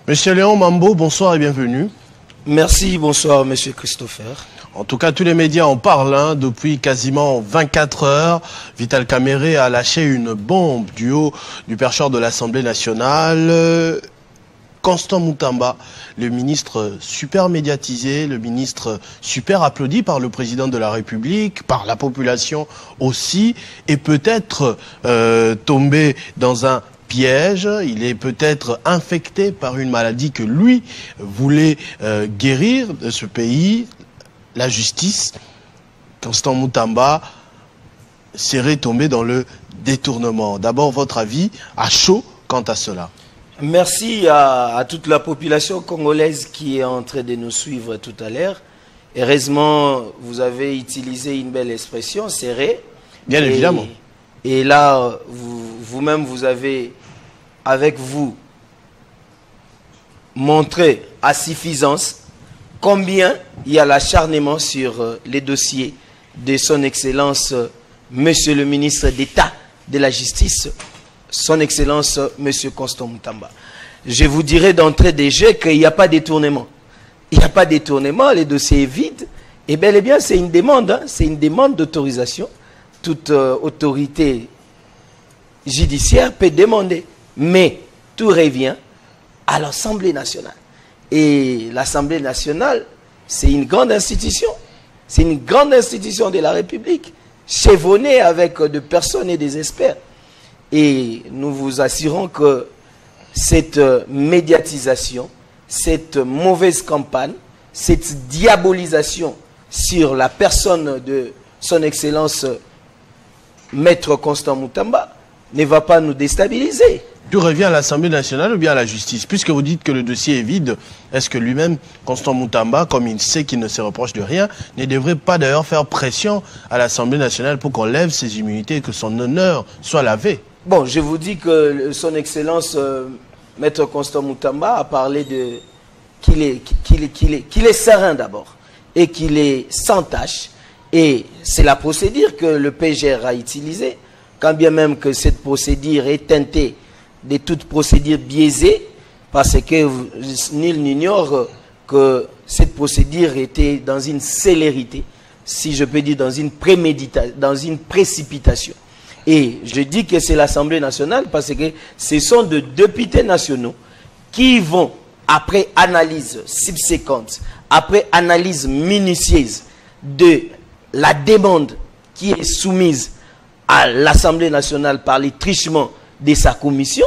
Monsieur Léon Mambo, bonsoir et bienvenue. Merci, bonsoir Monsieur Christopher. En tout cas, tous les médias en parlent. Depuis quasiment 24 heures, Vital Kamerhe a lâché une bombe du haut du perchoir de l'Assemblée nationale. Constant Moutamba, le ministre super médiatisé, le ministre super applaudi par le président de la République, par la population aussi, est peut-être tombé dans un piège. Il est peut-être infecté par une maladie que lui voulait guérir de ce pays. La justice, Constant Moutamba serait tombé dans le détournement. D'abord, votre avis à chaud quant à cela. Merci à toute la population congolaise qui est en train de nous suivre tout à l'heure. Heureusement, vous avez utilisé une belle expression, serré. Bien évidemment. Et là, vous-même, vous avez, avec vous, montré à suffisance combien il y a l'acharnement sur les dossiers de son Excellence, Monsieur le ministre d'État de la Justice, son Excellence, Monsieur Constant Moutamba. Je vous dirai d'entrée des jeux qu'il n'y a pas de détournement. Il n'y a pas de détournement, le dossier est vide. Et bel et bien, c'est une demande, hein, c'est une demande d'autorisation. Toute autorité judiciaire peut demander. Mais tout revient à l'Assemblée nationale. Et l'Assemblée nationale, c'est une grande institution. C'est une grande institution de la République, chevronnée avec des personnes et des experts. Et nous vous assurons que cette médiatisation, cette mauvaise campagne, cette diabolisation sur la personne de son Excellence Maître Constant Moutamba ne va pas nous déstabiliser. Tout revient à l'Assemblée nationale ou bien à la justice? Puisque vous dites que le dossier est vide, est-ce que lui-même, Constant Moutamba, comme il sait qu'il ne se reproche de rien, ne devrait pas d'ailleurs faire pression à l'Assemblée nationale pour qu'on lève ses immunités et que son honneur soit lavé? Bon, je vous dis que son Excellence Maître Constant Moutamba a parlé de qu'il est serein d'abord et qu'il est sans tâche. Et c'est la procédure que le PGR a utilisée, quand bien même que cette procédure est teintée de toute procédure biaisée, parce que nul n'ignore que cette procédure était dans une célérité, si je peux dire dans une préméditation, dans une précipitation. Et je dis que c'est l'Assemblée nationale parce que ce sont des députés nationaux qui vont, après analyse subséquente, après analyse minutieuse de la demande qui est soumise à l'Assemblée nationale par les trichements de sa commission,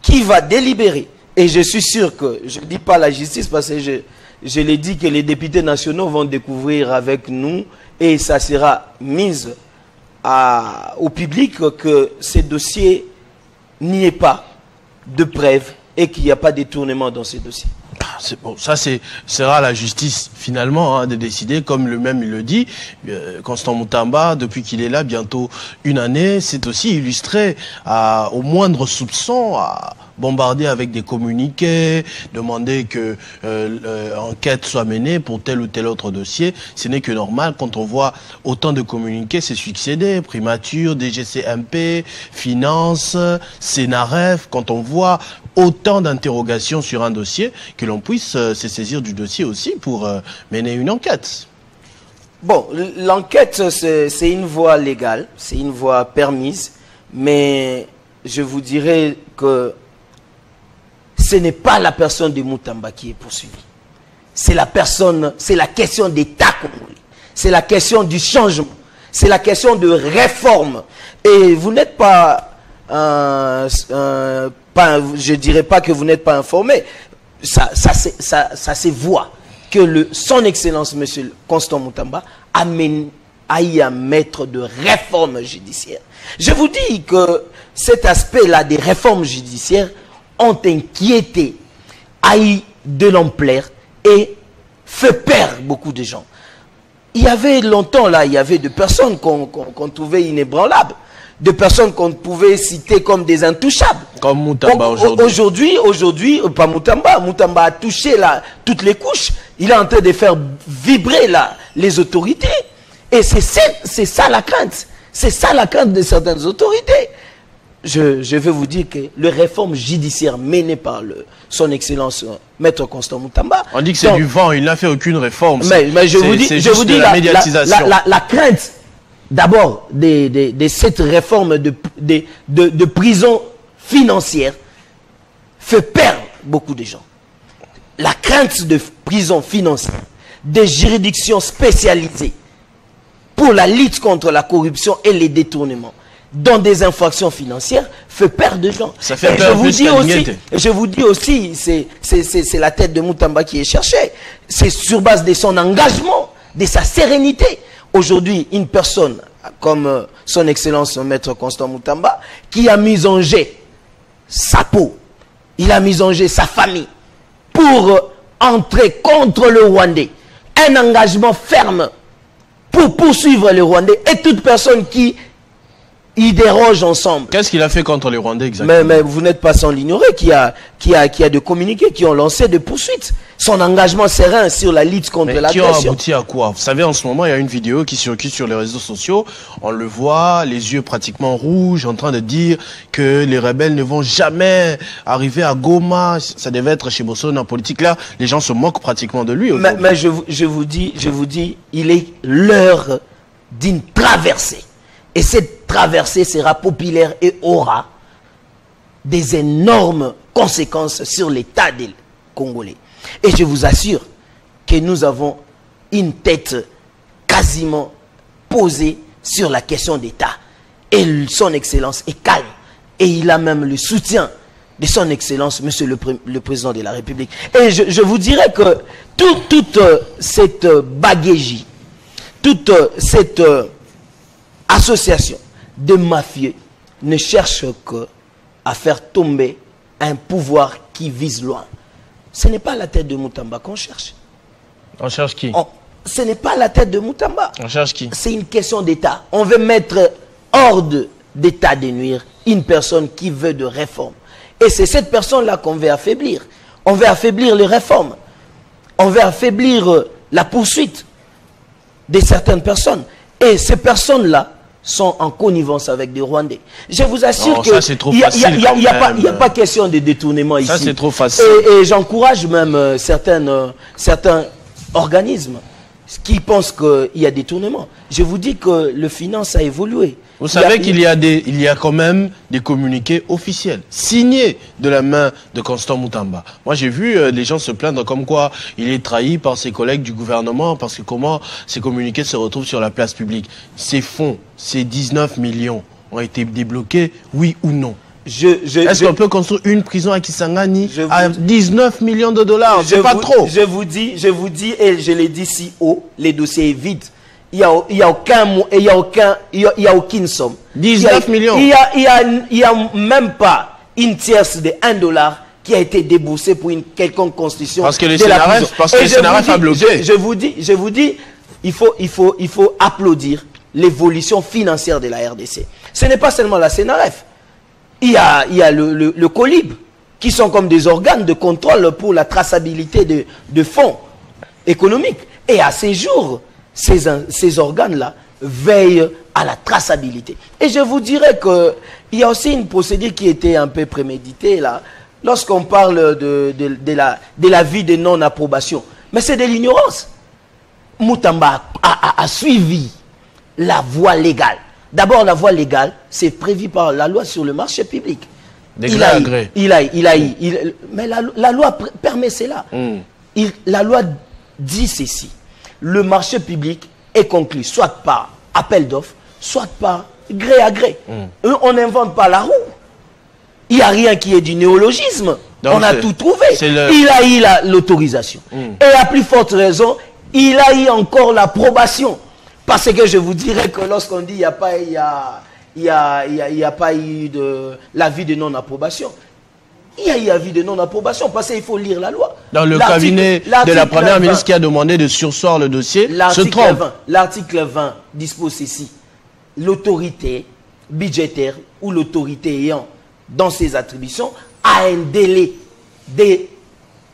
qui va délibérer. Et je suis sûr que, je ne dis pas la justice parce que je l'ai dit que les députés nationaux vont découvrir avec nous et ça sera mis au public que ces dossiers n'y ait pas de preuves et qu'il n'y a pas de détournement dans ces dossiers. Bon, ça sera à la justice finalement de décider, comme lui-même il le dit. Constant Moutamba, depuis qu'il est là, bientôt une année, c'est aussi illustré au moindre soupçon à bombarder avec des communiqués, demander que enquête soit menée pour tel ou tel autre dossier. Ce n'est que normal quand on voit autant de communiqués se succéder, primature, DGCMP, finances, Sénaref, quand on voit autant d'interrogations sur un dossier, que l'on puisse se saisir du dossier aussi pour mener une enquête. Bon, l'enquête, c'est une voie légale, c'est une voie permise, mais je vous dirais que ce n'est pas la personne de Moutamba qui est poursuivie. C'est la personne, c'est la question d'État congolais. C'est la question du changement. C'est la question de réforme. Et vous n'êtes pas je dirais pas que vous n'êtes pas informé. Ça se voit que son Excellence, Monsieur Constant Moutamba, a eu à mettre de réformes judiciaires. Je vous dis que cet aspect-là des réformes judiciaires ont inquiété, a eu de l'ampleur et fait perdre beaucoup de gens. Il y avait longtemps, là, il y avait des personnes qu'on trouvait inébranlables, des personnes qu'on pouvait citer comme des intouchables. Comme Moutamba aujourd'hui. Aujourd'hui, pas Moutamba. Moutamba a touché là, toutes les couches. Il est en train de faire vibrer là, les autorités. Et c'est ça la crainte. C'est ça la crainte de certaines autorités. je vais vous dire que les réformes judiciaires menées par son Excellence Maître Constant Moutamba... On dit que c'est du vent, il n'a fait aucune réforme. Mais je vous dis la médiatisation. La crainte, d'abord, de cette réforme de prison financière fait perdre beaucoup de gens. La crainte de prison financière, des juridictions spécialisées pour la lutte contre la corruption et les détournements dans des infractions financières fait perdre de gens. Ça fait peur je vous dis aussi, c'est la tête de Moutamba qui est cherchée. C'est sur base de son engagement, de sa sérénité. Aujourd'hui, une personne comme son Excellence Maître Constant Moutamba, qui a mis en jeu sa peau, il a mis en jeu sa famille pour entrer contre le Rwandais. Un engagement ferme pour poursuivre le Rwandais et toute personne qui y déroge ensemble. Qu'est-ce qu'il a fait contre les Rwandais exactement? Mais vous n'êtes pas sans l'ignorer qu'il y a de communiqués qui ont lancé des poursuites. Son engagement serein sur la lutte contre l'agression. Qui ont abouti à quoi? Vous savez, en ce moment, il y a une vidéo qui circule sur les réseaux sociaux. On le voit, les yeux pratiquement rouges, en train de dire que les rebelles ne vont jamais arriver à Goma. Ça devait être chez Bolsonaro en politique. Là, les gens se moquent pratiquement de lui. Mais je vous dis, il est l'heure d'une traversée. Et cette traversée sera populaire et aura des énormes conséquences sur l'état des Congolais. Et je vous assure que nous avons une tête quasiment posée sur la question d'État. Et son Excellence est calme. Et il a même le soutien de son Excellence, Monsieur le Président de la République. Et je vous dirais que toute cette bagégie, toute cette association de mafieux ne cherche qu'à faire tomber un pouvoir qui vise loin. Ce n'est pas la tête de Moutamba qu'on cherche. On cherche qui? Ce n'est pas la tête de Moutamba. On cherche qui? C'est une question d'État. On veut mettre hors d'état de nuire une personne qui veut de réforme. Et c'est cette personne-là qu'on veut affaiblir. On veut affaiblir les réformes. On veut affaiblir la poursuite de certaines personnes. Et ces personnes-là sont en connivence avec des Rwandais. Je vous assure qu'il n'y a pas question de détournement ici. Ça, c'est trop facile. Et j'encourage même certains organismes qui pensent qu'il y a détournement. Je vous dis que le finance a évolué. Vous savez qu'il y a quand même des communiqués officiels, signés de la main de Constant Moutamba. Moi, j'ai vu les gens se plaindre comme quoi il est trahi par ses collègues du gouvernement parce que comment ces communiqués se retrouvent sur la place publique. Ces fonds, ces 19 millions ont été débloqués, oui ou non? Est-ce qu'on peut construire une prison à Kisangani à 19 millions de dollars? C'est pas trop. Je vous dis, et je l'ai dit si haut, les dossiers est vide. Il n'y a aucune somme. 19 millions. Il y a même pas une tierce de $1 qui a été déboursé pour une quelconque constitution. Parce que le Sénaref a bloqué. Je vous dis, il faut applaudir l'évolution financière de la RDC. Ce n'est pas seulement la Sénaref. Il y a le COLIB, qui sont comme des organes de contrôle pour la traçabilité de fonds économiques. Et à ces jours, ces organes-là veillent à la traçabilité. Et je vous dirais qu'il y a aussi une procédure qui était un peu préméditée là, lorsqu'on parle de la vie de non-approbation. Mais c'est de l'ignorance. Moutamba a suivi la voie légale. D'abord, la voie légale, c'est prévu par la loi sur le marché public. Mais la loi permet cela. La loi dit ceci. Le marché public est conclu soit par appel d'offres, soit par gré à gré. On n'invente pas la roue. Il n'y a rien qui est du néologisme. Donc on a tout trouvé. Il a eu l'autorisation. Et à plus forte raison, il a eu encore l'approbation. Parce que je vous dirais que lorsqu'on dit qu'il n'y a pas eu l'avis de non-approbation, il y a eu avis de non-approbation parce qu'il faut lire la loi. Dans le cabinet de la première ministre qui a demandé de surseoir le dossier, se trompe. L'article 20 dispose ceci. L'autorité budgétaire ou l'autorité ayant dans ses attributions a un délai de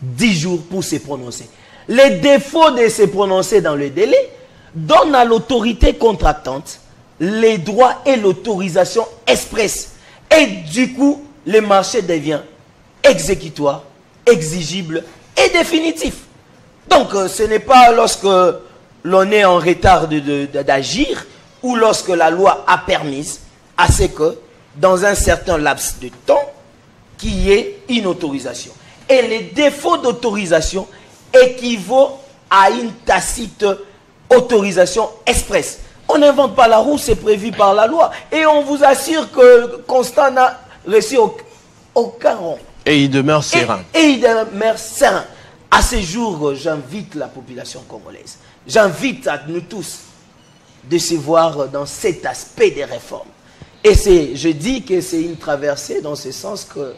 10 jours pour se prononcer. Les défauts de se prononcer dans le délai donnent à l'autorité contractante les droits et l'autorisation expresse Et du coup, le marché devient exécutoire, exigible et définitif. Donc, ce n'est pas lorsque l'on est en retard d'agir ou lorsque la loi a permis à ce que, dans un certain laps de temps, qu'il y ait une autorisation. Et les défauts d'autorisation équivaut à une tacite autorisation express. On n'invente pas la roue, c'est prévu par la loi. Et on vous assure que Constant n'a reçu aucun rond. Et il demeure serein. Et il demeure serein. À ce jour, j'invite la population congolaise, j'invite à nous tous de se voir dans cet aspect des réformes. Et je dis que c'est une traversée dans ce sens que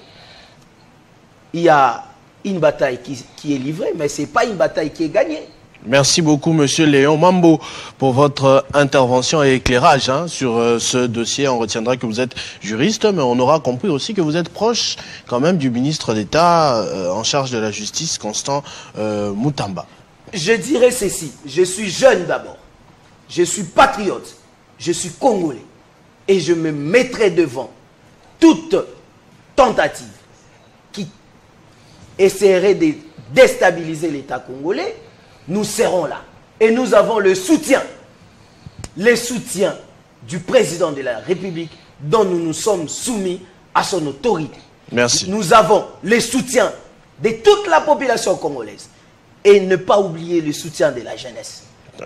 il y a une bataille qui est livrée, mais ce n'est pas une bataille qui est gagnée. Merci beaucoup, Monsieur Léon Mambo, pour votre intervention et éclairage sur ce dossier. On retiendra que vous êtes juriste, mais on aura compris aussi que vous êtes proche quand même du ministre d'État en charge de la justice, Constant Moutamba. Je dirais ceci, je suis jeune d'abord, je suis patriote, je suis congolais, et je me mettrai devant toute tentative qui essaierait de déstabiliser l'État congolais. Nous serons là. Et nous avons le soutien du président de la République dont nous nous sommes soumis à son autorité. Merci. Nous avons le soutien de toute la population congolaise. Et ne pas oublier le soutien de la jeunesse.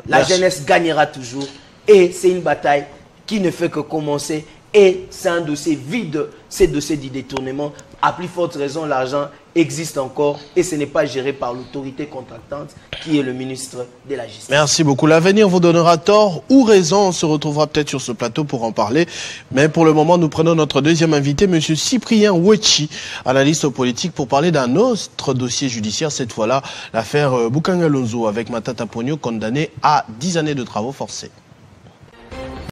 La jeunesse gagnera toujours. Et c'est une bataille qui ne fait que commencer. Et c'est un dossier vide, c'est dossier du détournement. À plus forte raison, l'argent existe encore et ce n'est pas géré par l'autorité contractante qui est le ministre de la Justice. Merci beaucoup. L'avenir vous donnera tort ou raison. On se retrouvera peut-être sur ce plateau pour en parler. Mais pour le moment, nous prenons notre deuxième invité, M. Cyprien Ouechi, analyste politique, pour parler d'un autre dossier judiciaire. Cette fois-là, l'affaire Bukanga Lonzo avec Matata Ponyo, condamné à 10 années de travaux forcés.